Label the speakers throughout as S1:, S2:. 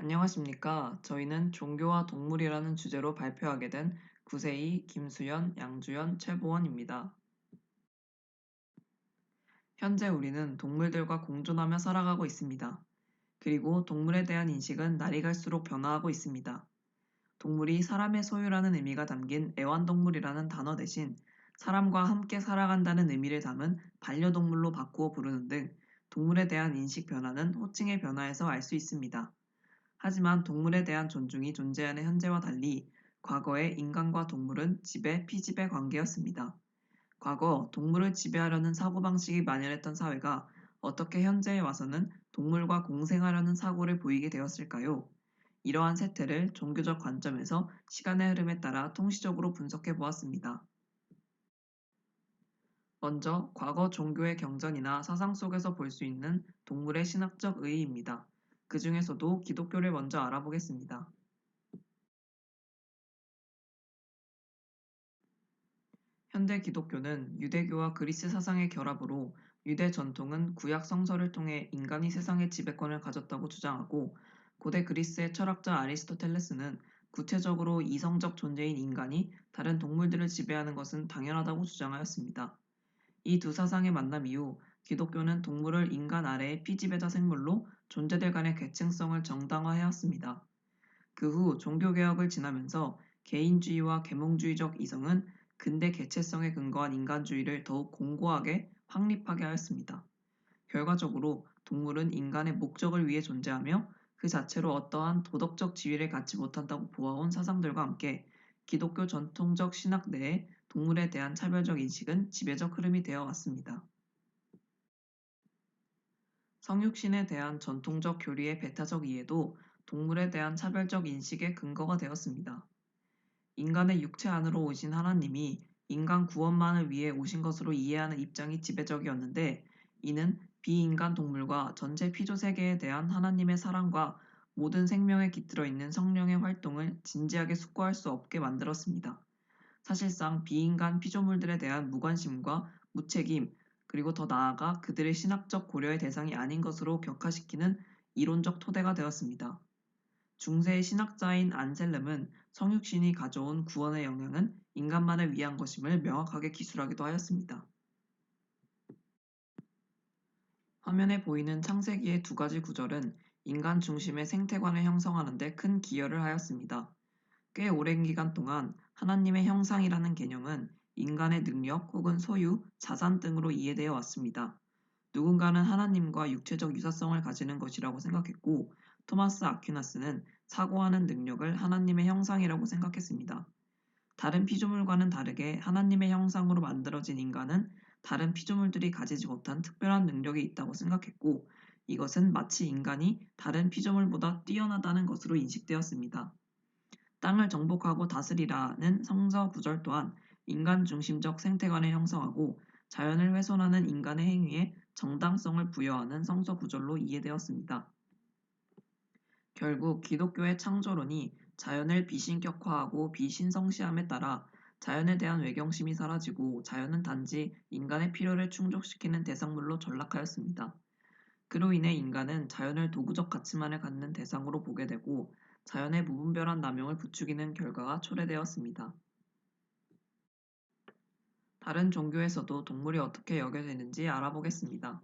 S1: 안녕하십니까. 저희는 종교와 동물이라는 주제로 발표하게 된 구세희, 김수연, 양주연, 최보원입니다. 현재 우리는 동물들과 공존하며 살아가고 있습니다. 그리고 동물에 대한 인식은 날이 갈수록 변화하고 있습니다. 동물이 사람의 소유라는 의미가 담긴 애완동물이라는 단어 대신 사람과 함께 살아간다는 의미를 담은 반려동물로 바꾸어 부르는 등 동물에 대한 인식 변화는 호칭의 변화에서 알 수 있습니다. 하지만 동물에 대한 존중이 존재하는 현재와 달리 과거에 인간과 동물은 지배, 피지배 관계였습니다. 과거 동물을 지배하려는 사고방식이 만연했던 사회가 어떻게 현재에 와서는 동물과 공생하려는 사고를 보이게 되었을까요? 이러한 세태를 종교적 관점에서 시간의 흐름에 따라 통시적으로 분석해 보았습니다. 먼저 과거 종교의 경전이나 사상 속에서 볼 수 있는 동물의 신학적 의의입니다. 그 중에서도 기독교를 먼저 알아보겠습니다. 현대 기독교는 유대교와 그리스 사상의 결합으로 유대 전통은 구약 성서를 통해 인간이 세상의 지배권을 가졌다고 주장하고 고대 그리스의 철학자 아리스토텔레스는 구체적으로 이성적 존재인 인간이 다른 동물들을 지배하는 것은 당연하다고 주장하였습니다. 이 두 사상의 만남 이후 기독교는 동물을 인간 아래의 피지배자 생물로 존재들 간의 계층성을 정당화해왔습니다. 그 후 종교개혁을 지나면서 개인주의와 계몽주의적 이성은 근대 개체성에 근거한 인간주의를 더욱 공고하게 확립하게 하였습니다. 결과적으로 동물은 인간의 목적을 위해 존재하며 그 자체로 어떠한 도덕적 지위를 갖지 못한다고 보아온 사상들과 함께 기독교 전통적 신학 내에 동물에 대한 차별적 인식은 지배적 흐름이 되어 왔습니다. 성육신에 대한 전통적 교리의 배타적 이해도 동물에 대한 차별적 인식의 근거가 되었습니다. 인간의 육체 안으로 오신 하나님이 인간 구원만을 위해 오신 것으로 이해하는 입장이 지배적이었는데 이는 비인간 동물과 전체 피조 세계에 대한 하나님의 사랑과 모든 생명에 깃들어 있는 성령의 활동을 진지하게 숙고할 수 없게 만들었습니다. 사실상 비인간 피조물들에 대한 무관심과 무책임 그리고 더 나아가 그들의 신학적 고려의 대상이 아닌 것으로 격화시키는 이론적 토대가 되었습니다. 중세의 신학자인 안셀름은 성육신이 가져온 구원의 영향은 인간만을 위한 것임을 명확하게 기술하기도 하였습니다. 화면에 보이는 창세기의 두 가지 구절은 인간 중심의 생태관을 형성하는 데 큰 기여를 하였습니다. 꽤 오랜 기간 동안 하나님의 형상이라는 개념은 인간의 능력 혹은 소유, 자산 등으로 이해되어 왔습니다. 누군가는 하나님과 육체적 유사성을 가지는 것이라고 생각했고 토마스 아퀴나스는 사고하는 능력을 하나님의 형상이라고 생각했습니다. 다른 피조물과는 다르게 하나님의 형상으로 만들어진 인간은 다른 피조물들이 가지지 못한 특별한 능력이 있다고 생각했고 이것은 마치 인간이 다른 피조물보다 뛰어나다는 것으로 인식되었습니다. 땅을 정복하고 다스리라는 성서 구절 또한 인간 중심적 생태관을 형성하고 자연을 훼손하는 인간의 행위에 정당성을 부여하는 성서 구절로 이해되었습니다. 결국 기독교의 창조론이 자연을 비신격화하고 비신성시함에 따라 자연에 대한 외경심이 사라지고 자연은 단지 인간의 필요를 충족시키는 대상물로 전락하였습니다. 그로 인해 인간은 자연을 도구적 가치만을 갖는 대상으로 보게 되고 자연의 무분별한 남용을 부추기는 결과가 초래되었습니다. 다른 종교에서도 동물이 어떻게 여겨지는지 알아보겠습니다.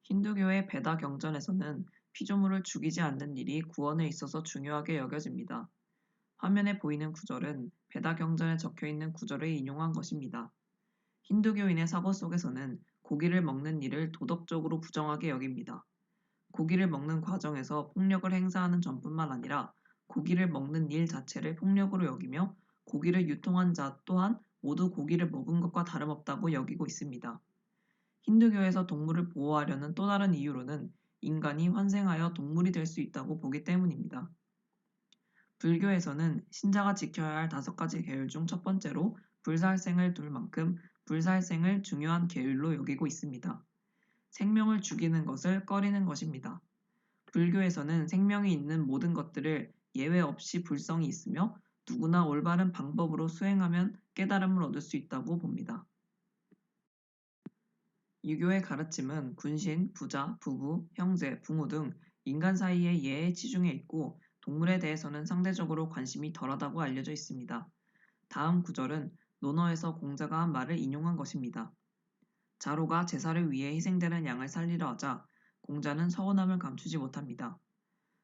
S1: 힌두교의 베다 경전에서는 피조물을 죽이지 않는 일이 구원에 있어서 중요하게 여겨집니다. 화면에 보이는 구절은 베다 경전에 적혀 있는 구절을 인용한 것입니다. 힌두교인의 사고 속에서는 고기를 먹는 일을 도덕적으로 부정하게 여깁니다. 고기를 먹는 과정에서 폭력을 행사하는 전뿐만 아니라 고기를 먹는 일 자체를 폭력으로 여기며 고기를 유통한 자 또한 모두 고기를 먹은 것과 다름없다고 여기고 있습니다. 힌두교에서 동물을 보호하려는 또 다른 이유로는 인간이 환생하여 동물이 될 수 있다고 보기 때문입니다. 불교에서는 신자가 지켜야 할 5가지 계율 중 첫 번째로 불살생을 둘 만큼 불살생을 중요한 계율로 여기고 있습니다. 생명을 죽이는 것을 꺼리는 것입니다. 불교에서는 생명이 있는 모든 것들을 예외 없이 불성이 있으며 누구나 올바른 방법으로 수행하면 깨달음을 얻을 수 있다고 봅니다. 유교의 가르침은 군신, 부자, 부부, 형제, 부모 등 인간 사이의 예에 치중해 있고 동물에 대해서는 상대적으로 관심이 덜하다고 알려져 있습니다. 다음 구절은 논어에서 공자가 한 말을 인용한 것입니다. 자로가 제사를 위해 희생되는 양을 살리려 하자 공자는 서운함을 감추지 못합니다.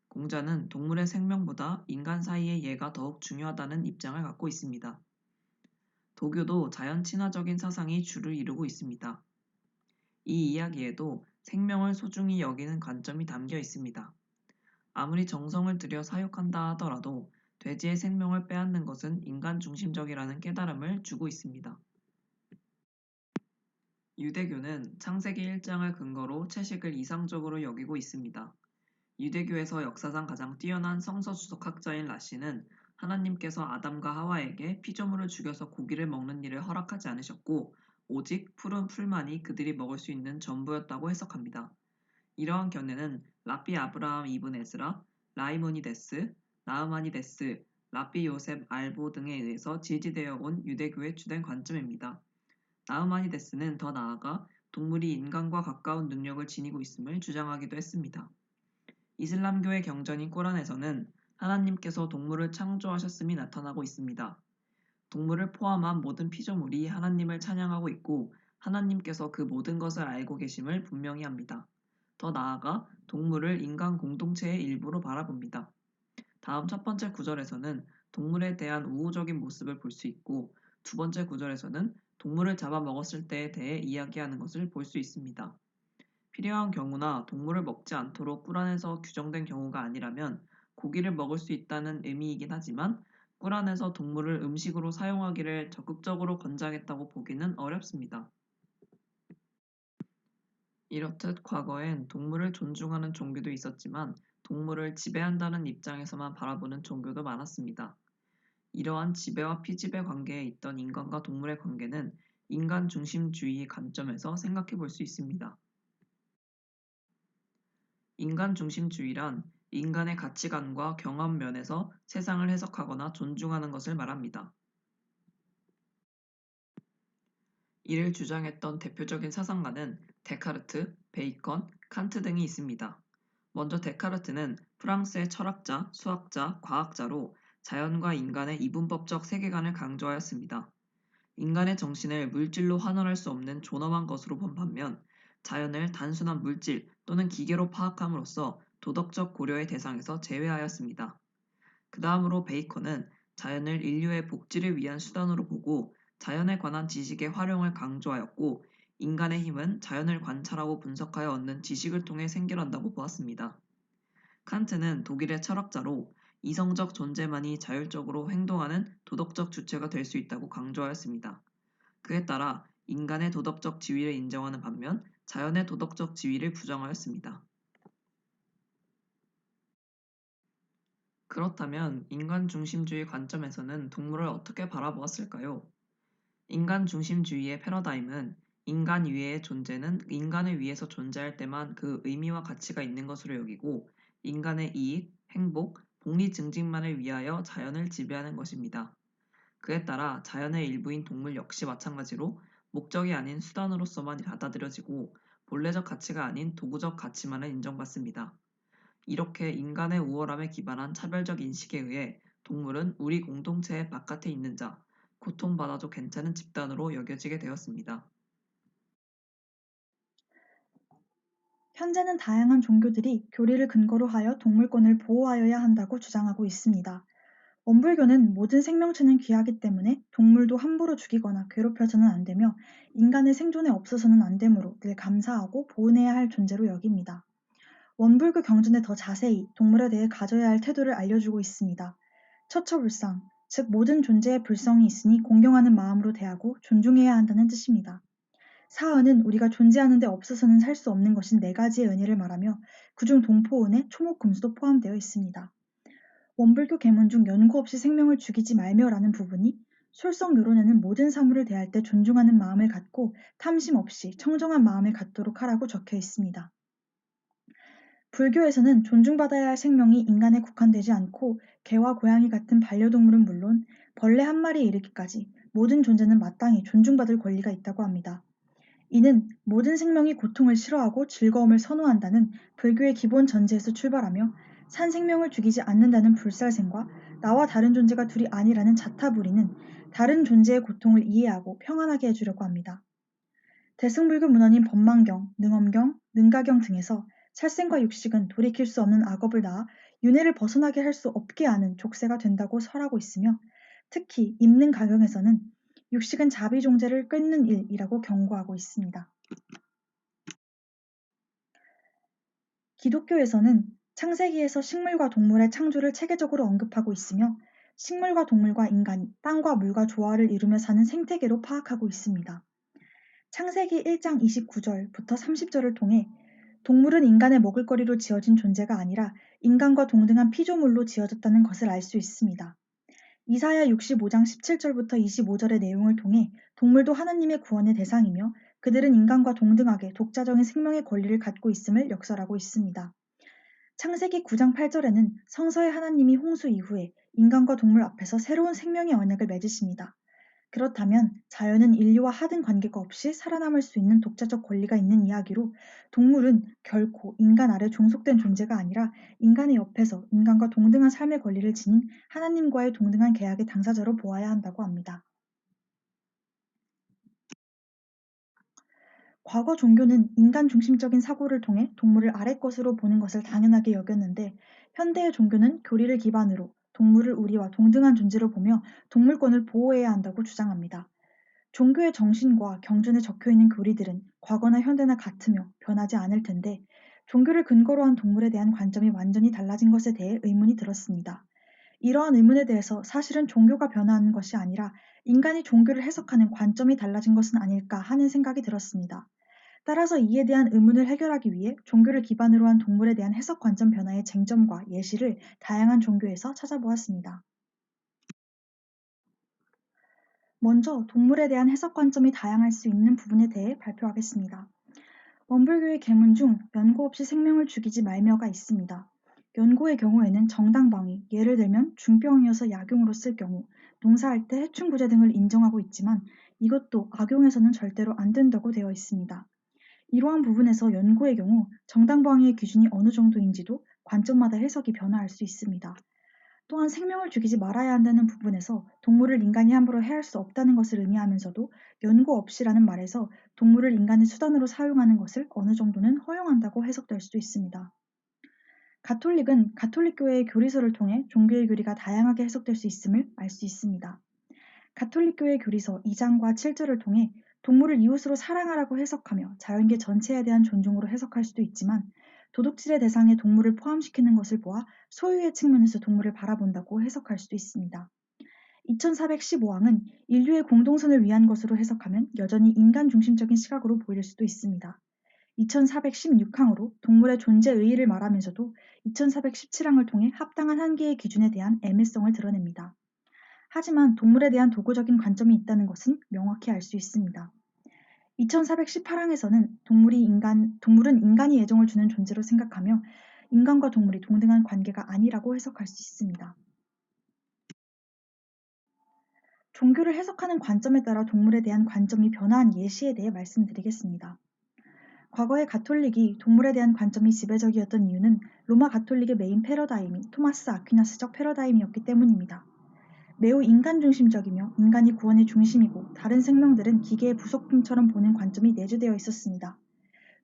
S1: 공자는 동물의 생명보다 인간 사이의 예가 더욱 중요하다는 입장을 갖고 있습니다. 도교도 자연 친화적인 사상이 주를 이루고 있습니다. 이 이야기에도 생명을 소중히 여기는 관점이 담겨 있습니다. 아무리 정성을 들여 사육한다 하더라도 돼지의 생명을 빼앗는 것은 인간 중심적이라는 깨달음을 주고 있습니다. 유대교는 창세기 1장을 근거로 채식을 이상적으로 여기고 있습니다. 유대교에서 역사상 가장 뛰어난 성서주석학자인 라씨는 하나님께서 아담과 하와에게 피조물을 죽여서 고기를 먹는 일을 허락하지 않으셨고 오직 푸른 풀만이 그들이 먹을 수 있는 전부였다고 해석합니다. 이러한 견해는 랍비 아브라함 이븐 에스라, 라이모니데스, 나흐마니데스, 랍비 요셉 알보 등에 의해서 지지되어 온 유대교의 주된 관점입니다. 나흐마니데스는 더 나아가 동물이 인간과 가까운 능력을 지니고 있음을 주장하기도 했습니다. 이슬람교의 경전인 꾸란에서는 하나님께서 동물을 창조하셨음이 나타나고 있습니다. 동물을 포함한 모든 피조물이 하나님을 찬양하고 있고 하나님께서 그 모든 것을 알고 계심을 분명히 합니다. 더 나아가 동물을 인간 공동체의 일부로 바라봅니다. 다음 첫 번째 구절에서는 동물에 대한 우호적인 모습을 볼 수 있고 두 번째 구절에서는 동물을 잡아먹었을 때에 대해 이야기하는 것을 볼 수 있습니다. 필요한 경우나 동물을 먹지 않도록 꾸란에서 규정된 경우가 아니라면 고기를 먹을 수 있다는 의미이긴 하지만 꾸란에서 동물을 음식으로 사용하기를 적극적으로 권장했다고 보기는 어렵습니다. 이렇듯 과거엔 동물을 존중하는 종교도 있었지만 동물을 지배한다는 입장에서만 바라보는 종교도 많았습니다. 이러한 지배와 피지배 관계에 있던 인간과 동물의 관계는 인간 중심주의의 관점에서 생각해 볼 수 있습니다. 인간 중심주의란 인간의 가치관과 경험 면에서 세상을 해석하거나 존중하는 것을 말합니다. 이를 주장했던 대표적인 사상가는 데카르트, 베이컨, 칸트 등이 있습니다. 먼저 데카르트는 프랑스의 철학자, 수학자, 과학자로 자연과 인간의 이분법적 세계관을 강조하였습니다. 인간의 정신을 물질로 환원할 수 없는 존엄한 것으로 본 반면 자연을 단순한 물질 또는 기계로 파악함으로써 도덕적 고려의 대상에서 제외하였습니다. 그 다음으로 베이컨은 자연을 인류의 복지를 위한 수단으로 보고 자연에 관한 지식의 활용을 강조하였고 인간의 힘은 자연을 관찰하고 분석하여 얻는 지식을 통해 생겨난다고 보았습니다. 칸트는 독일의 철학자로 이성적 존재만이 자율적으로 행동하는 도덕적 주체가 될 수 있다고 강조하였습니다. 그에 따라 인간의 도덕적 지위를 인정하는 반면 자연의 도덕적 지위를 부정하였습니다. 그렇다면 인간 중심주의 관점에서는 동물을 어떻게 바라보았을까요? 인간 중심주의의 패러다임은 인간 이외의 존재는 인간을 위해서 존재할 때만 그 의미와 가치가 있는 것으로 여기고 인간의 이익, 행복, 복리 증진만을 위하여 자연을 지배하는 것입니다. 그에 따라 자연의 일부인 동물 역시 마찬가지로 목적이 아닌 수단으로서만 받아들여지고 본래적 가치가 아닌 도구적 가치만을 인정받습니다. 이렇게 인간의 우월함에 기반한 차별적 인식에 의해 동물은 우리 공동체의 바깥에 있는 자, 고통받아도 괜찮은 집단으로 여겨지게 되었습니다.
S2: 현재는 다양한 종교들이 교리를 근거로 하여 동물권을 보호하여야 한다고 주장하고 있습니다. 원불교는 모든 생명체는 귀하기 때문에 동물도 함부로 죽이거나 괴롭혀서는 안 되며 인간의 생존에 없어서는 안 되므로 늘 감사하고 보은해야 할 존재로 여깁니다. 원불교 경전에 더 자세히 동물에 대해 가져야 할 태도를 알려주고 있습니다. 처처불상, 즉 모든 존재에 불성이 있으니 공경하는 마음으로 대하고 존중해야 한다는 뜻입니다. 사은은 우리가 존재하는 데 없어서는 살 수 없는 것인 네 가지의 은혜를 말하며 그중 동포은혜, 초목금수도 포함되어 있습니다. 원불교 계문 중 연구 없이 생명을 죽이지 말며라는 부분이 솔성요론에는 모든 사물을 대할 때 존중하는 마음을 갖고 탐심 없이 청정한 마음을 갖도록 하라고 적혀 있습니다. 불교에서는 존중받아야 할 생명이 인간에 국한되지 않고 개와 고양이 같은 반려동물은 물론 벌레 한 마리에 이르기까지 모든 존재는 마땅히 존중받을 권리가 있다고 합니다. 이는 모든 생명이 고통을 싫어하고 즐거움을 선호한다는 불교의 기본 전제에서 출발하며 산 생명을 죽이지 않는다는 불살생과 나와 다른 존재가 둘이 아니라는 자타불이는 다른 존재의 고통을 이해하고 평안하게 해주려고 합니다. 대승불교 문헌인 법망경, 능엄경, 능가경 등에서 살생과 육식은 돌이킬 수 없는 악업을 낳아 윤회를 벗어나게 할 수 없게 하는 족쇄가 된다고 설하고 있으며 특히 임능가경에서는 육식은 자비종제를 끊는 일이라고 경고하고 있습니다. 기독교에서는 창세기에서 식물과 동물의 창조를 체계적으로 언급하고 있으며 식물과 동물과 인간이 땅과 물과 조화를 이루며 사는 생태계로 파악하고 있습니다. 창세기 1장 29절부터 30절을 통해 동물은 인간의 먹을거리로 지어진 존재가 아니라 인간과 동등한 피조물로 지어졌다는 것을 알 수 있습니다. 이사야 65장 17절부터 25절의 내용을 통해 동물도 하나님의 구원의 대상이며 그들은 인간과 동등하게 독자적인 생명의 권리를 갖고 있음을 역설하고 있습니다. 창세기 9장 8절에는 성서의 하나님이 홍수 이후에 인간과 동물 앞에서 새로운 생명의 언약을 맺으십니다. 그렇다면 자연은 인류와 하등 관계가 없이 살아남을 수 있는 독자적 권리가 있는 이야기로 동물은 결코 인간 아래 종속된 존재가 아니라 인간의 옆에서 인간과 동등한 삶의 권리를 지닌 하나님과의 동등한 계약의 당사자로 보아야 한다고 합니다. 과거 종교는 인간 중심적인 사고를 통해 동물을 아래 것으로 보는 것을 당연하게 여겼는데 현대의 종교는 교리를 기반으로 동물을 우리와 동등한 존재로 보며 동물권을 보호해야 한다고 주장합니다. 종교의 정신과 경전에 적혀있는 교리들은 과거나 현대나 같으며 변하지 않을 텐데 종교를 근거로 한 동물에 대한 관점이 완전히 달라진 것에 대해 의문이 들었습니다. 이러한 의문에 대해서 사실은 종교가 변화하는 것이 아니라 인간이 종교를 해석하는 관점이 달라진 것은 아닐까 하는 생각이 들었습니다. 따라서 이에 대한 의문을 해결하기 위해 종교를 기반으로 한 동물에 대한 해석 관점 변화의 쟁점과 예시를 다양한 종교에서 찾아보았습니다. 먼저 동물에 대한 해석 관점이 다양할 수 있는 부분에 대해 발표하겠습니다. 원불교의 계문 중 연고 없이 생명을 죽이지 말며가 있습니다. 연고의 경우에는 정당방위, 예를 들면 중병이어서 약용으로 쓸 경우, 농사할 때 해충부재 등을 인정하고 있지만 이것도 악용에서는 절대로 안 된다고 되어 있습니다. 이러한 부분에서 연고의 경우 정당방위의 기준이 어느 정도인지도 관점마다 해석이 변화할 수 있습니다. 또한 생명을 죽이지 말아야 한다는 부분에서 동물을 인간이 함부로 해할 수 없다는 것을 의미하면서도 연고 없이라는 말에서 동물을 인간의 수단으로 사용하는 것을 어느 정도는 허용한다고 해석될 수도 있습니다. 가톨릭은 가톨릭교회의 교리서를 통해 종교의 교리가 다양하게 해석될 수 있음을 알 수 있습니다. 가톨릭교회 교리서 2장과 7절을 통해 동물을 이웃으로 사랑하라고 해석하며 자연계 전체에 대한 존중으로 해석할 수도 있지만 도둑질의 대상에 동물을 포함시키는 것을 보아 소유의 측면에서 동물을 바라본다고 해석할 수도 있습니다. 2415항은 인류의 공동선을 위한 것으로 해석하면 여전히 인간 중심적인 시각으로 보일 수도 있습니다. 2416항으로 동물의 존재 의의를 말하면서도 2417항을 통해 합당한 한계의 기준에 대한 애매성을 드러냅니다. 하지만 동물에 대한 도구적인 관점이 있다는 것은 명확히 알 수 있습니다. 2418항에서는 동물은 인간이 애정을 주는 존재로 생각하며 인간과 동물이 동등한 관계가 아니라고 해석할 수 있습니다. 종교를 해석하는 관점에 따라 동물에 대한 관점이 변화한 예시에 대해 말씀드리겠습니다. 과거의 가톨릭이 동물에 대한 관점이 지배적이었던 이유는 로마 가톨릭의 메인 패러다임이 토마스 아퀴나스적 패러다임이었기 때문입니다. 매우 인간 중심적이며 인간이 구원의 중심이고 다른 생명들은 기계의 부속품처럼 보는 관점이 내재되어 있었습니다.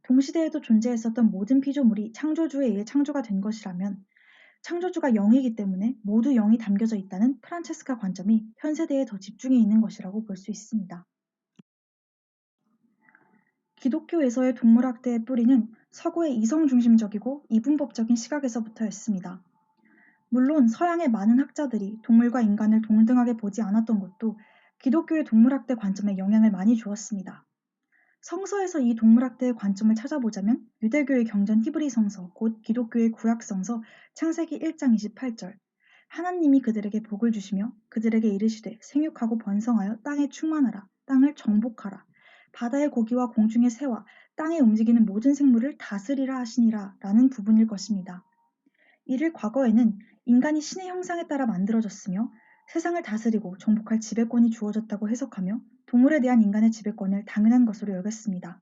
S2: 동시대에도 존재했었던 모든 피조물이 창조주에 의해 창조가 된 것이라면 창조주가 영이기 때문에 모두 영이 담겨져 있다는 프란체스카 관점이 현 세대에 더 집중해 있는 것이라고 볼 수 있습니다. 기독교에서의 동물학대의 뿌리는 서구의 이성중심적이고 이분법적인 시각에서부터였습니다. 물론 서양의 많은 학자들이 동물과 인간을 동등하게 보지 않았던 것도 기독교의 동물학대 관점에 영향을 많이 주었습니다. 성서에서 이 동물학대의 관점을 찾아보자면 유대교의 경전 히브리 성서, 곧 기독교의 구약 성서 창세기 1장 28절 하나님이 그들에게 복을 주시며 그들에게 이르시되 생육하고 번성하여 땅에 충만하라, 땅을 정복하라, 바다의 고기와 공중의 새와 땅에 움직이는 모든 생물을 다스리라 하시니라 라는 부분일 것입니다. 이를 과거에는 인간이 신의 형상에 따라 만들어졌으며 세상을 다스리고 정복할 지배권이 주어졌다고 해석하며 동물에 대한 인간의 지배권을 당연한 것으로 여겼습니다.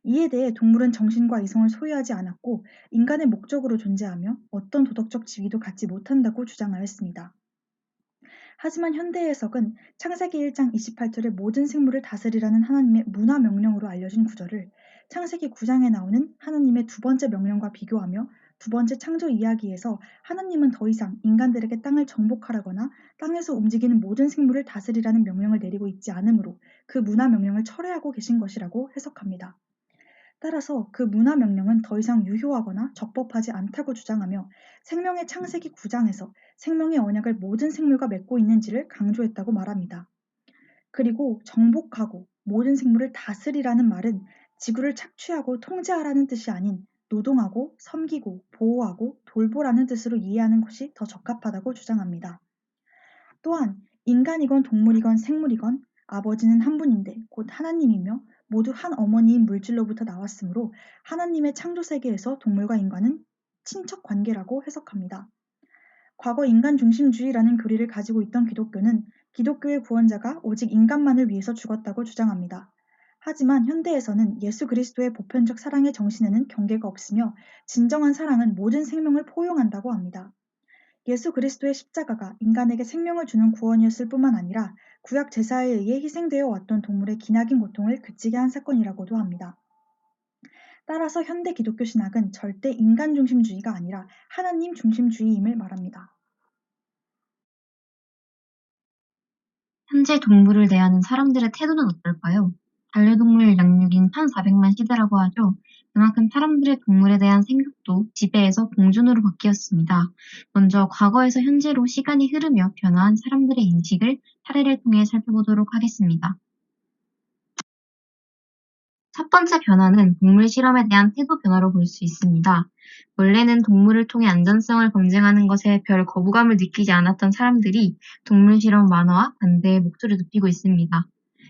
S2: 이에 대해 동물은 정신과 이성을 소유하지 않았고 인간의 목적으로 존재하며 어떤 도덕적 지위도 갖지 못한다고 주장하였습니다. 하지만 현대 해석은 창세기 1장 28절의 모든 생물을 다스리라는 하나님의 문화 명령으로 알려진 구절을 창세기 9장에 나오는 하나님의 두 번째 명령과 비교하며 두 번째 창조 이야기에서 하나님은 더 이상 인간들에게 땅을 정복하라거나 땅에서 움직이는 모든 생물을 다스리라는 명령을 내리고 있지 않으므로 그 문화 명령을 철회하고 계신 것이라고 해석합니다. 따라서 그 문화 명령은 더 이상 유효하거나 적법하지 않다고 주장하며 생명의 창세기 9장에서 생명의 언약을 모든 생물과 맺고 있는지를 강조했다고 말합니다. 그리고 정복하고 모든 생물을 다스리라는 말은 지구를 착취하고 통제하라는 뜻이 아닌 노동하고 섬기고 보호하고 돌보라는 뜻으로 이해하는 것이 더 적합하다고 주장합니다. 또한 인간이건 동물이건 생물이건 아버지는 한 분인데 곧 하나님이며 모두 한 어머니인 물질로부터 나왔으므로 하나님의 창조 세계에서 동물과 인간은 친척 관계라고 해석합니다. 과거 인간 중심주의라는 교리를 가지고 있던 기독교는 기독교의 구원자가 오직 인간만을 위해서 죽었다고 주장합니다. 하지만 현대에서는 예수 그리스도의 보편적 사랑의 정신에는 경계가 없으며 진정한 사랑은 모든 생명을 포용한다고 합니다. 예수 그리스도의 십자가가 인간에게 생명을 주는 구원이었을 뿐만 아니라 구약 제사에 의해 희생되어 왔던 동물의 기나긴 고통을 그치게 한 사건이라고도 합니다. 따라서 현대 기독교 신학은 절대 인간 중심주의가 아니라 하나님 중심주의임을 말합니다.
S3: 현재 동물을 대하는 사람들의 태도는 어떨까요? 반려동물 양육인 1400만 시대라고 하죠. 그만큼 사람들의 동물에 대한 생각도 지배에서 봉준으로 바뀌었습니다. 먼저 과거에서 현재로 시간이 흐르며 변화한 사람들의 인식을 사례를 통해 살펴보도록 하겠습니다. 첫 번째 변화는 동물 실험에 대한 태도 변화로 볼 수 있습니다. 원래는 동물을 통해 안전성을 검증하는 것에 별 거부감을 느끼지 않았던 사람들이 동물 실험 완화와 반대의 목소리를 높이고 있습니다.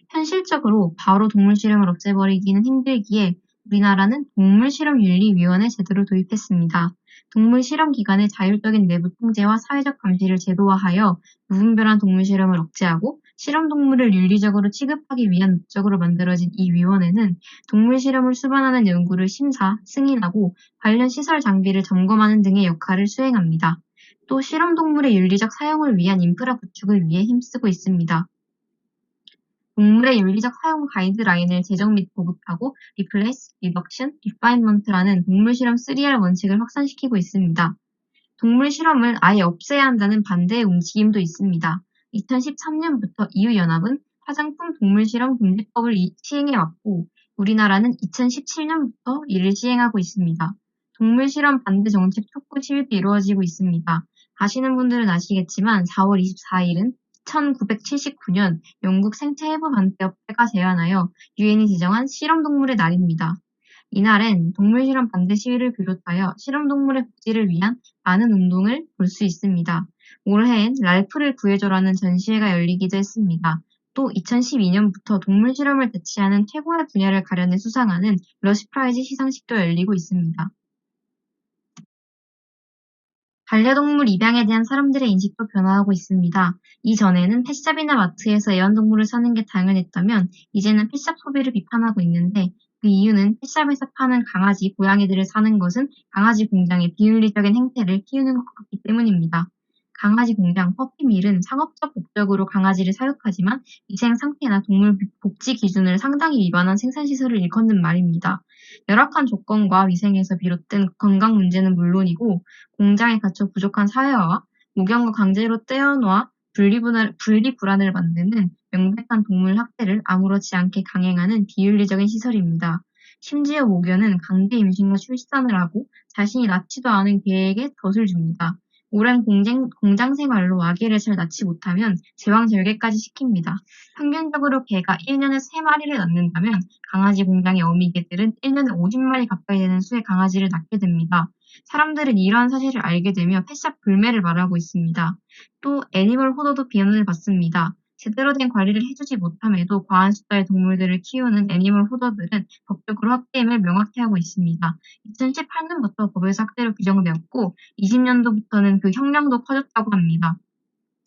S3: 현실적으로 바로 동물 실험을 없애버리기는 힘들기에 우리나라는 동물실험윤리위원회 제도를 도입했습니다. 동물 실험 기관의 자율적인 내부 통제와 사회적 감시를 제도화하여 무분별한 동물 실험을 억제하고 실험 동물을 윤리적으로 취급하기 위한 목적으로 만들어진 이 위원회는 동물 실험을 수반하는 연구를 심사, 승인하고 관련 시설 장비를 점검하는 등의 역할을 수행합니다. 또 실험 동물의 윤리적 사용을 위한 인프라 구축을 위해 힘쓰고 있습니다. 동물의 윤리적 사용 가이드라인을 제정 및 보급하고 Replace, Reduction, Refinement라는 동물 실험 3R 원칙을 확산시키고 있습니다. 동물 실험을 아예 없애야 한다는 반대의 움직임도 있습니다. 2013년부터 EU-연합은 화장품 동물 실험 금지법을 시행해왔고 우리나라는 2017년부터 이를 시행하고 있습니다. 동물 실험 반대 정책 촉구 시위도 이루어지고 있습니다. 아시는 분들은 아시겠지만 4월 24일은 1979년 영국 생체해부반대협회가 제안하여 유엔이 지정한 실험동물의 날입니다. 이날엔 동물실험 반대 시위를 비롯하여 실험동물의 복지를 위한 많은 운동을 볼 수 있습니다. 올해엔 랄프를 구해줘라는 전시회가 열리기도 했습니다. 또 2012년부터 동물 실험을 대체하는 최고의 분야를 가려내 수상하는 러시 프라이즈 시상식도 열리고 있습니다. 반려동물 입양에 대한 사람들의 인식도 변화하고 있습니다. 이전에는 펫샵이나 마트에서 애완동물을 사는 게 당연했다면 이제는 펫샵 소비를 비판하고 있는데 그 이유는 펫샵에서 파는 강아지, 고양이들을 사는 것은 강아지 공장의 비윤리적인 행태를 키우는 것 같기 때문입니다. 강아지 공장 퍼피밀은 상업적 목적으로 강아지를 사육하지만 위생 상태나 동물 복지 기준을 상당히 위반한 생산시설을 일컫는 말입니다. 열악한 조건과 위생에서 비롯된 건강 문제는 물론이고 공장에 갇혀 부족한 사회화와 목욕과 강제로 떼어놓아 분리불안을 만드는 명백한 동물 학대를 아무렇지 않게 강행하는 비윤리적인 시설입니다. 심지어 목욕은 강제 임신과 출산을 하고 자신이 낳지도 않은 개에게 덫을 줍니다. 오랜 공장 생활로 아기를 잘 낳지 못하면 제왕절개까지 시킵니다. 평균적으로 개가 1년에 3마리를 낳는다면 강아지 공장의 어미개들은 1년에 50마리 가까이 되는 수의 강아지를 낳게 됩니다. 사람들은 이러한 사실을 알게 되며 펫샵 불매를 말하고 있습니다. 또 애니멀 호더도 비난을 받습니다. 제대로 된 관리를 해주지 못함에도 과한 숫자의 동물들을 키우는 애니멀 호더들은 법적으로 학대임을 명확히 하고 있습니다. 2018년부터 법에서 학대로 규정되었고 20년도부터는 그 형량도 커졌다고 합니다.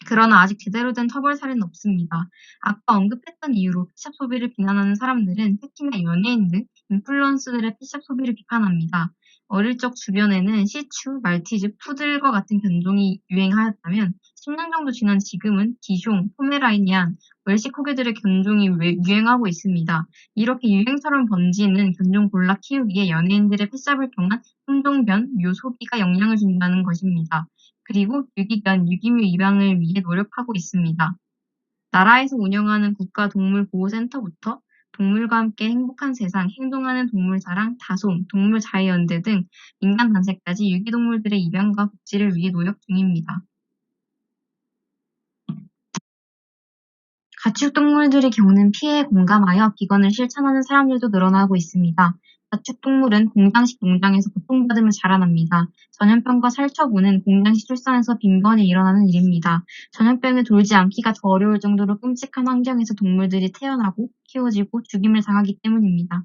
S3: 그러나 아직 제대로 된 처벌 사례는 없습니다. 아까 언급했던 이유로 피샵 소비를 비난하는 사람들은 특히나 연예인 등 인플루언서들의 피샵 소비를 비판합니다. 어릴 적 주변에는 시추, 말티즈, 푸들과 같은 견종이 유행하였다면 10년 정도 지난 지금은 기숑, 포메라니안, 웰시 코게들의 견종이 유행하고 있습니다. 이렇게 유행처럼 번지는 견종 골라 키우기에 연예인들의 피샵을 통한 품종변, 묘 소비가 영향을 준다는 것입니다. 그리고 유기견, 유기묘 입양을 위해 노력하고 있습니다. 나라에서 운영하는 국가동물보호센터부터 동물과 함께 행복한 세상, 행동하는 동물사랑, 다솜, 동물자유연대 등 민간단체까지 유기동물들의 입양과 복지를 위해 노력 중입니다. 가축동물들이 겪는 피해에 공감하여 비건을 실천하는 사람들도 늘어나고 있습니다. 가축동물은 공장식 농장에서 고통받으며 자라납니다. 전염병과 살처분은 공장식 출산에서 빈번히 일어나는 일입니다. 전염병이 돌지 않기가 더 어려울 정도로 끔찍한 환경에서 동물들이 태어나고 키워지고 죽임을 당하기 때문입니다.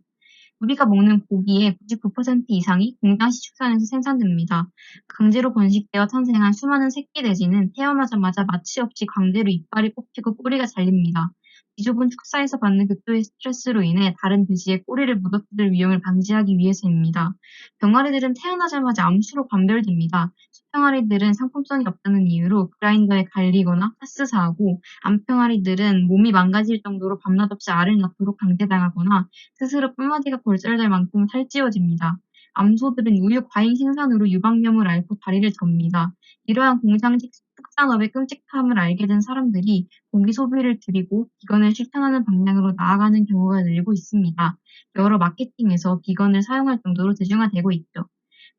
S3: 우리가 먹는 고기의 99% 이상이 공장식 축산에서 생산됩니다. 강제로 번식되어 탄생한 수많은 새끼 돼지는 태어나자마자 마취 없이 강제로 이빨이 뽑히고 꼬리가 잘립니다. 비좁은 축사에서 받는 극도의 스트레스로 인해 다른 돼지의 꼬리를 묻어뜯을 위험을 방지하기 위해서입니다. 병아리들은 태어나자마자 암수로 관별됩니다. 수평아리들은 상품성이 없다는 이유로 그라인더에 갈리거나 파스사하고 암평아리들은 몸이 망가질 정도로 밤낮 없이 알을 낳도록 강제당하거나 스스로 뿔마디가 골절될 만큼 살찌워집니다. 암소들은 우유 과잉 생산으로 유방염을 앓고 다리를 접니다. 이러한 공장식 축산업의 끔찍함을 알게 된 사람들이 고기 소비를 줄이고 비건을 실천하는 방향으로 나아가는 경우가 늘고 있습니다. 여러 마케팅에서 비건을 사용할 정도로 대중화되고 있죠.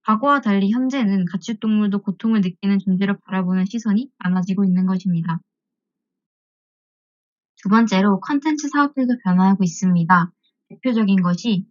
S3: 과거와 달리 현재는 가축동물도 고통을 느끼는 존재로 바라보는 시선이 많아지고 있는 것입니다. 두 번째로 콘텐츠 사업들도 변화하고 있습니다. 대표적인 것이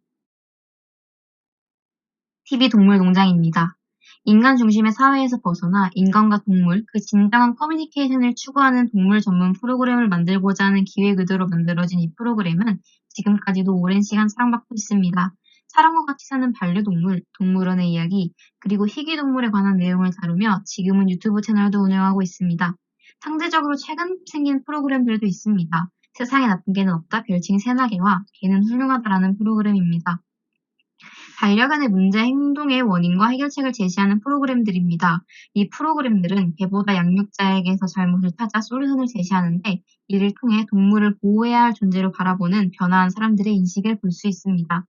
S3: TV 동물 농장입니다. 인간 중심의 사회에서 벗어나 인간과 동물, 그 진정한 커뮤니케이션을 추구하는 동물 전문 프로그램을 만들고자 하는 기획 의도로 만들어진 이 프로그램은 지금까지도 오랜 시간 사랑받고 있습니다. 사람과 같이 사는 반려동물, 동물원의 이야기, 그리고 희귀동물에 관한 내용을 다루며 지금은 유튜브 채널도 운영하고 있습니다. 상대적으로 최근 생긴 프로그램들도 있습니다. 세상에 나쁜 개는 없다 별칭 새나개와 개는 훌륭하다라는 프로그램입니다. 반려견의 문제 행동의 원인과 해결책을 제시하는 프로그램들입니다. 이 프로그램들은 개보다 양육자에게서 잘못을 찾아 솔루션을 제시하는데 이를 통해 동물을 보호해야 할 존재로 바라보는 변화한 사람들의 인식을 볼 수 있습니다.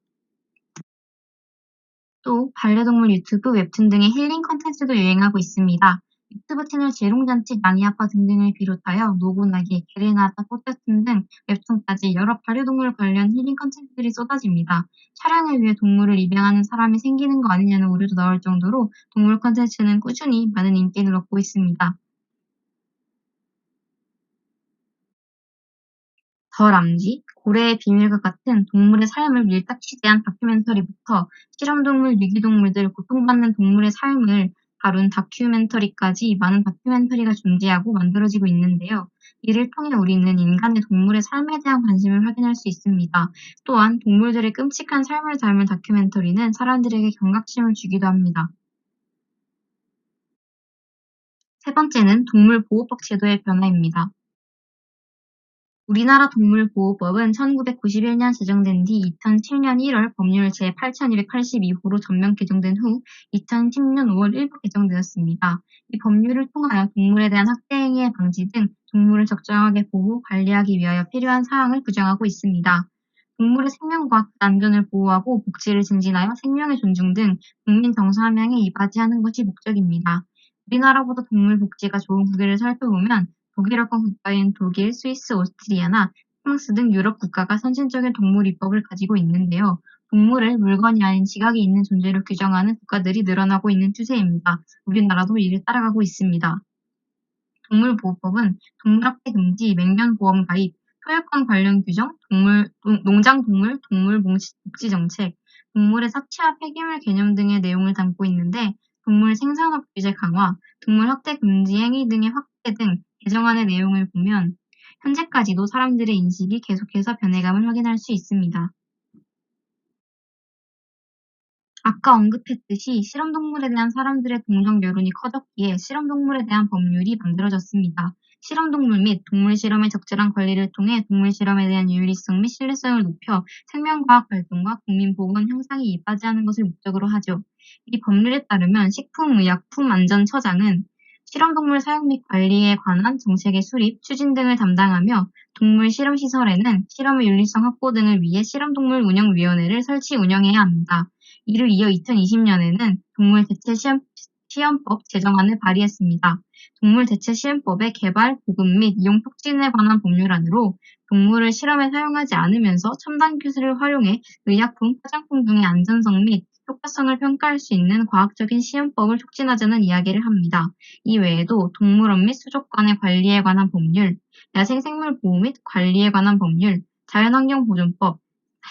S3: 또 반려동물 유튜브, 웹툰 등의 힐링 콘텐츠도 유행하고 있습니다. 유튜브 채널 재롱잔치, 나니아빠 등등을 비롯하여 노고나기, 게레나다, 포테툰 등 웹툰까지 여러 반려동물 관련 힐링 콘텐츠들이 쏟아집니다. 촬영을 위해 동물을 입양하는 사람이 생기는 거 아니냐는 우려도 나올 정도로 동물 콘텐츠는 꾸준히 많은 인기를 얻고 있습니다. 더 람쥐, 고래의 비밀과 같은 동물의 삶을 밀착 취재한 다큐멘터리부터 실험동물, 유기동물들, 고통받는 동물의 삶을 다룬 다큐멘터리까지 많은 다큐멘터리가 존재하고 만들어지고 있는데요. 이를 통해 우리는 인간의 동물의 삶에 대한 관심을 확인할 수 있습니다. 또한 동물들의 끔찍한 삶을 담은 다큐멘터리는 사람들에게 경각심을 주기도 합니다. 세 번째는 동물보호법 제도의 변화입니다. 우리나라 동물보호법은 1991년 제정된 뒤 2007년 1월 법률 제8282호로 전면 개정된 후 2010년 5월 일부 개정되었습니다. 이 법률을 통하여 동물에 대한 학대 행위의 방지 등 동물을 적정하게 보호, 관리하기 위하여 필요한 사항을 규정하고 있습니다. 동물의 생명과 안전을 보호하고 복지를 증진하여 생명의 존중 등 국민 정서 함양에 이바지하는 것이 목적입니다. 우리나라보다 동물 복지가 좋은 국외를 살펴보면 독일어권 국가인 독일, 스위스, 오스트리아나 프랑스 등 유럽 국가가 선진적인 동물 입법을 가지고 있는데요. 동물을 물건이 아닌 지각이 있는 존재로 규정하는 국가들이 늘어나고 있는 추세입니다. 우리나라도 이를 따라가고 있습니다. 동물보호법은 동물학대 금지, 맹면보험 가입, 소유권 관련 규정, 농장동물, 동물복지 정책, 동물의 사치와 폐기물 개념 등의 내용을 담고 있는데 동물 생산업 규제 강화, 동물 학대 금지 행위 등의 확대 등 개정안의 내용을 보면 현재까지도 사람들의 인식이 계속해서 변해감을 확인할 수 있습니다. 아까 언급했듯이 실험동물에 대한 사람들의 동정 여론이 커졌기에 실험동물에 대한 법률이 만들어졌습니다. 실험동물 및 동물 실험의 적절한 관리를 통해 동물 실험에 대한 윤리성 및 신뢰성을 높여 생명과학 활동과 국민 보건 향상에 이바지하는 것을 목적으로 하죠. 이 법률에 따르면 식품의약품안전처장은 실험동물 사용 및 관리에 관한 정책의 수립, 추진 등을 담당하며 동물 실험시설에는 실험의 윤리성 확보 등을 위해 실험동물 운영위원회를 설치 운영해야 합니다. 이를 이어 2020년에는 동물 대체 시험법 제정안을 발의했습니다. 동물 대체 시험법의 개발, 보급 및 이용 촉진에 관한 법률안으로 동물을 실험에 사용하지 않으면서 첨단 기술을 활용해 의약품, 화장품 등의 안전성 및 효과성을 평가할 수 있는 과학적인 시험법을 촉진하자는 이야기를 합니다. 이 외에도 동물원 및 수족관의 관리에 관한 법률, 야생생물 보호 및 관리에 관한 법률, 자연환경보존법,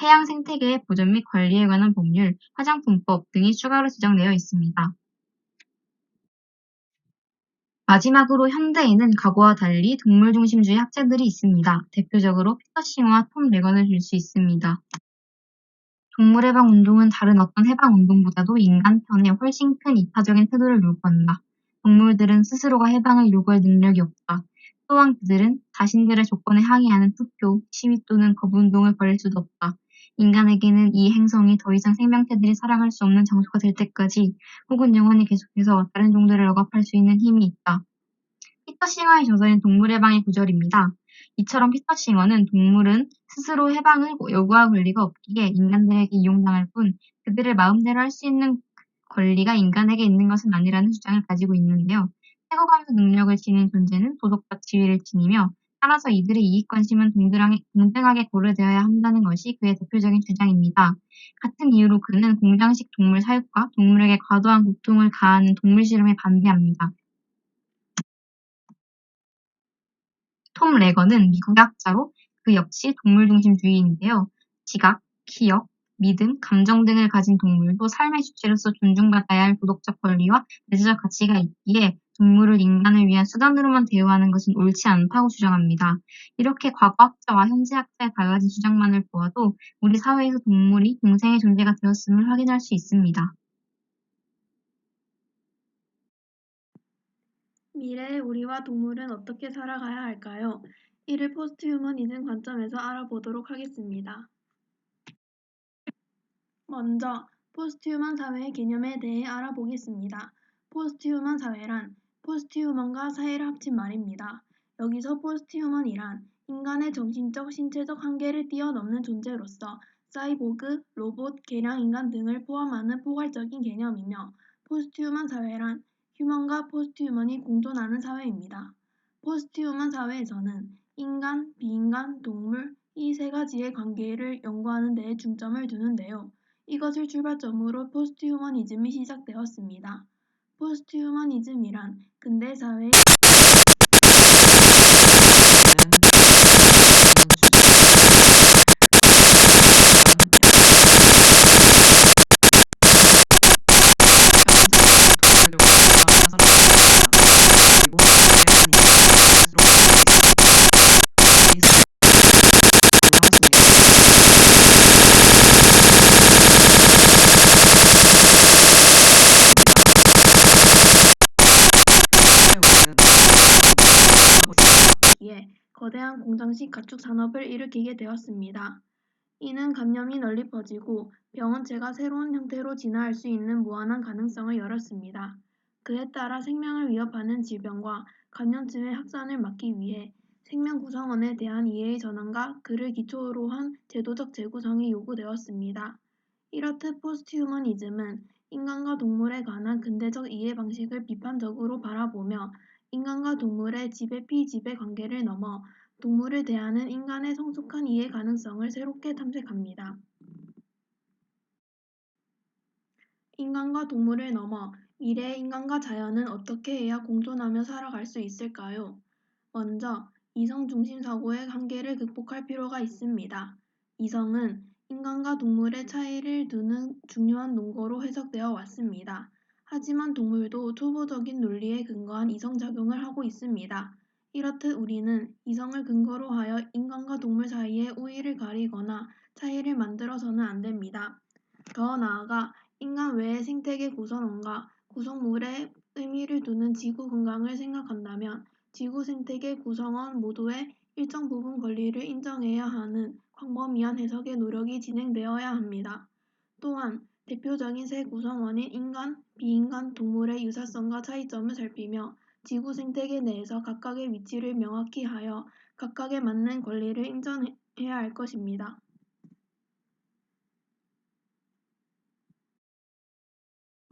S3: 해양 생태계의 보존 및 관리에 관한 법률, 화장품법 등이 추가로 제정되어 있습니다. 마지막으로 현대에는 과거와 달리 동물 중심주의 학자들이 있습니다. 대표적으로 피터 싱어와 톰 레건을 들 수 있습니다. 동물해방운동은 다른 어떤 해방운동보다도 인간 편에 훨씬 큰 이타적인 태도를 요구한다. 동물들은 스스로가 해방을 요구할 능력이 없다. 또한 그들은 자신들의 조건에 항의하는 투표, 시위 또는 거부운동을 벌일 수도 없다. 인간에게는 이 행성이 더 이상 생명체들이 살아갈 수 없는 장소가 될 때까지 혹은 영원히 계속해서 다른 종들을 억압할 수 있는 힘이 있다. 피터 싱어의 저서인 동물해방의 구절입니다. 이처럼 피터 싱어는 동물은 스스로 해방을 요구할 권리가 없기에 인간들에게 이용당할 뿐 그들을 마음대로 할 수 있는 권리가 인간에게 있는 것은 아니라는 주장을 가지고 있는데요. 최고감수 능력을 지닌 존재는 도덕적 지위를 지니며 따라서 이들의 이익관심은 동등하게 고려되어야 한다는 것이 그의 대표적인 주장입니다. 같은 이유로 그는 공장식 동물 사육과 동물에게 과도한 고통을 가하는 동물 실험에 반대합니다. 톰 레건은 미국의 학자로 그 역시 동물중심주의인데요. 지각, 기억, 믿음, 감정 등을 가진 동물도 삶의 주체로서 존중받아야 할 도덕적 권리와 내재적 가치가 있기에 동물을 인간을 위한 수단으로만 대우하는 것은 옳지 않다고 주장합니다. 이렇게 과거 학자와 현재 학자의 달라진 주장만을 보아도 우리 사회에서 동물이 공생의 존재가 되었음을 확인할 수 있습니다.
S4: 미래의 우리와 동물은 어떻게 살아가야 할까요? 이를 포스트휴머니즘 관점에서 알아보도록 하겠습니다. 먼저 포스트휴먼 사회의 개념에 대해 알아보겠습니다. 포스트휴먼 사회란 포스트휴먼과 사회를 합친 말입니다. 여기서 포스트휴먼이란 인간의 정신적, 신체적 한계를 뛰어넘는 존재로서 사이보그, 로봇, 개량인간 등을 포함하는 포괄적인 개념이며 포스트휴먼 사회란 휴먼과 포스트휴먼이 공존하는 사회입니다. 포스트휴먼 사회에서는 인간, 비인간, 동물 이 세 가지의 관계를 연구하는 데에 중점을 두는데요. 이것을 출발점으로 포스트휴머니즘이 시작되었습니다. 포스트휴머니즘이란 근대 사회의 거대한 공장식 가축 산업을 일으키게 되었습니다. 이는 감염이 널리 퍼지고 병원체가 새로운 형태로 진화할 수 있는 무한한 가능성을 열었습니다. 그에 따라 생명을 위협하는 질병과 감염증의 확산을 막기 위해 생명 구성원에 대한 이해의 전환과 그를 기초로 한 제도적 재구성이 요구되었습니다. 이렇듯 포스트휴머니즘은 인간과 동물에 관한 근대적 이해 방식을 비판적으로 바라보며 인간과 동물의 지배 피지배 관계를 넘어 동물을 대하는 인간의 성숙한 이해 가능성을 새롭게 탐색합니다. 인간과 동물을 넘어 미래의 인간과 자연은 어떻게 해야 공존하며 살아갈 수 있을까요? 먼저 이성 중심 사고의 한계를 극복할 필요가 있습니다. 이성은 인간과 동물의 차이를 두는 중요한 논거로 해석되어 왔습니다. 하지만 동물도 초보적인 논리에 근거한 이성작용을 하고 있습니다. 이렇듯 우리는 이성을 근거로 하여 인간과 동물 사이의 우위를 가리거나 차이를 만들어서는 안 됩니다. 더 나아가 인간 외의 생태계 구성원과 구성물에 의미를 두는 지구 건강을 생각한다면 지구 생태계 구성원 모두의 일정 부분 권리를 인정해야 하는 광범위한 해석의 노력이 진행되어야 합니다. 또한 대표적인 세 구성원인 인간, 비인간, 동물의 유사성과 차이점을 살피며 지구 생태계 내에서 각각의 위치를 명확히 하여 각각에 맞는 권리를 인정해야 할 것입니다.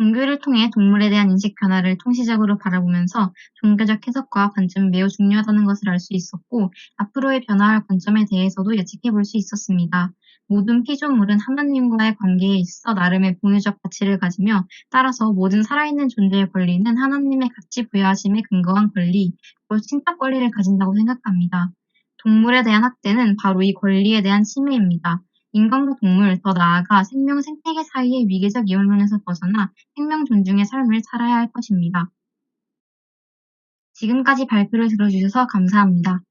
S3: 종교를 통해 동물에 대한 인식 변화를 통시적으로 바라보면서 종교적 해석과 관점이 매우 중요하다는 것을 알 수 있었고, 앞으로의 변화할 관점에 대해서도 예측해 볼 수 있었습니다. 모든 피조물은 하나님과의 관계에 있어 나름의 공유적 가치를 가지며, 따라서 모든 살아있는 존재의 권리는 하나님의 가치 부여하심에 근거한 권리, 곧 신적 권리를 가진다고 생각합니다. 동물에 대한 학대는 바로 이 권리에 대한 침해입니다. 인간과 동물, 더 나아가 생명 생태계 사이의 위계적 이원론에서 벗어나 생명 존중의 삶을 살아야 할 것입니다. 지금까지 발표를 들어주셔서 감사합니다.